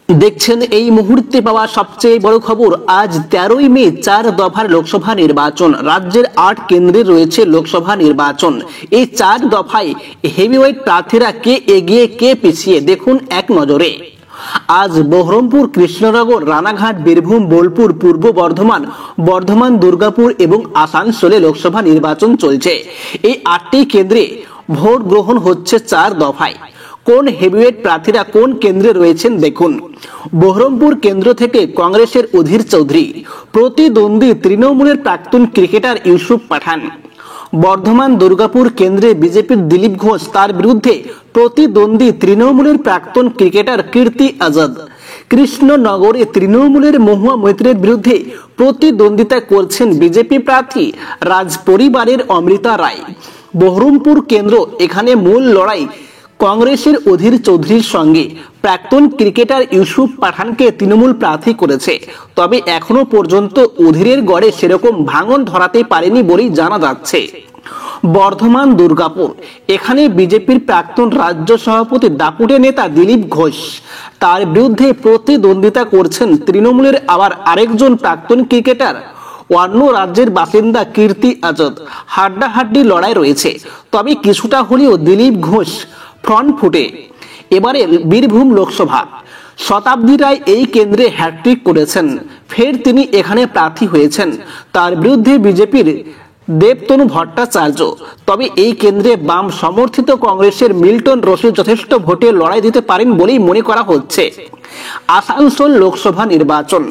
দেখছেন এই মুহূর্তে পাওয়া সবচেয়ে বড় খবর। আজ 13ই মে 4 দফার লোকসভা নির্বাচন। রাজ্যের 8 কেন্দ্রে রয়েছে লোকসভা নির্বাচন। এই 4 দফায় হেভিওয়েট প্রার্থীরা কে এগিয়ে কে পিছিয়ে দেখুন এক নজরে। আজ বহরমপুর, কৃষ্ণনগর, রানাঘাট, বীরভূম, বোলপুর, পূর্ব বর্ধমান, বর্ধমান, দুর্গাপুর এবং আসানসোলে লোকসভা নির্বাচন চলছে। এই 8টি কেন্দ্রে ভোট গ্রহণ হচ্ছে 4 দফায়। কোন হেভিওয়েট প্রার্থীরা কোন কেন্দ্রে রয়েছেন দেখুন। বহরমপুর কেন্দ্র থেকে কংগ্রেসের অধীর চৌধুরী, প্রতিদ্বন্দ্বী তৃণমূলের প্রাক্তন ক্রিকেটার ইউসুফ পাঠান। বর্ধমান দুর্গাপুর কেন্দ্রে বিজেপির দিলীপ ঘোষ, তার বিরুদ্ধে প্রতিদ্বন্দ্বী তৃণমূলের প্রাক্তন ক্রিকেটার কীর্তি আজাদ। কৃষ্ণনগরে তৃণমূলের মহুয়া মৈত্রের বিরুদ্ধে প্রতিদ্বন্দ্বিতা করছেন বিজেপি প্রার্থী রাজ পরিবারের অমৃতা রায়। বহরমপুর কেন্দ্র, এখানে মূল লড়াই কংগ্রেসের অধীর চৌধুরীর সঙ্গে। প্রাক্তন ক্রিকেটার ইউসুফ পাঠানকে তৃণমূল প্রার্থী করেছে, তবে এখনো পর্যন্ত অধীরের গড়ে সেরকম ভাঙন ধরাতে পারেনি বলেই জানা যাচ্ছে। বর্ধমান দুর্গাপুর, এখানে বিজেপির প্রাক্তন রাজ্য সভাপতি দাপুটে নেতা দিলীপ ঘোষ, তার বিরুদ্ধে প্রতিদ্বন্দ্বিতা করছেন তৃণমূলের আবার আরেকজন প্রাক্তন ক্রিকেটার অন্য রাজ্যের বাসিন্দা কীর্তি আজাদ। হাড্ডাহাড্ডি লড়াই রয়েছে, তবে কিছুটা হলেও দিলীপ ঘোষ ফ্রন্ট ফুটে। এবারে বীরভূম লোকসভা, শতাব্দী রায় এই কেন্দ্রে হ্যাট্রিক করেছেন, ফের তিনি এখানে প্রার্থী হয়েছেন। তার বিরুদ্ধে বিজেপির দেবতনু ভট্টাচার্য। তবে এই কেন্দ্রে বাম সমর্থিত কংগ্রেসের মিল্টন রশিদ যথেষ্ট ভোটে লড়াই দিতে পারেন বলেই মনে করা হচ্ছে। আসানসোল লোকসভা নির্বাচন,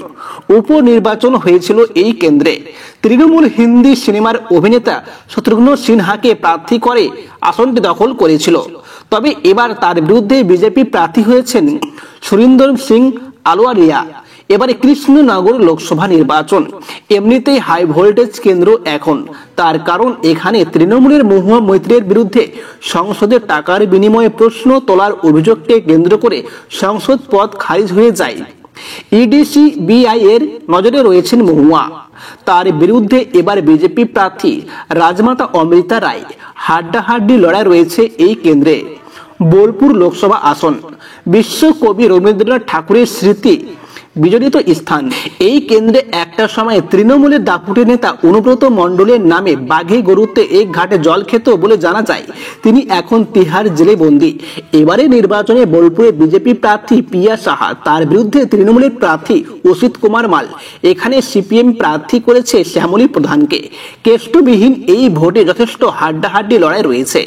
উপনির্বাচন হয়েছিল এই কেন্দ্রে। তৃণমূল হিন্দি সিনেমার অভিনেতা শত্রুঘ্ন সিনহাকে প্রার্থী করে আসনটি দখল করেছিল, তবে এবার তার বিরুদ্ধে বিজেপি প্রার্থী হয়েছেন সুরিন্দর সিং আলওয়ারিয়া। এবারে কৃষ্ণনগর লোকসভা নির্বাচন, এমনিতেই হাই ভোল্টেজ কেন্দ্র এখন, তার কারণ এখানে তৃণমূলের মহুয়া মৈত্রের বিরুদ্ধে সংসদে টাকার বিনিময়ে প্রশ্ন তোলার অভিযোগকে কেন্দ্র করে সংসদ পদ খারিজ হয়ে যায়। ইডিসি বিআই এর নজরে রয়েছেন মহুয়া, তার বিরুদ্ধে এবার বিজেপি প্রার্থী রাজমাতা অমৃতা রায়। হাড্ডাহাড্ডি লড়াই রয়েছে এই কেন্দ্রে। বোলপুর লোকসভা আসন, বিশ্বকবি রবীন্দ্রনাথ ঠাকুরের স্মৃতি বিজড়িত স্থান। এই কেন্দ্রে একটা সময় তৃণমূলের দাপুটে নেতা অনুব্রত মণ্ডলের নামে বাঘে গরুতে এক ঘাটে জল খেত বলে জানা যায়। তিনি এখন তিহার জেলে বন্দী। এবারে নির্বাচনে বোলপুরে বিজেপি প্রার্থী পিয়া সাহা, তার বিরুদ্ধে তৃণমূলের প্রার্থী অসিত কুমার মাল। এখানে সিপিএম প্রার্থী করেছে শ্যামলী প্রধানকে। কেষ্টবিহীন এই ভোটে যথেষ্ট হাড্ডাহাড্ডি লড়াই রয়েছে।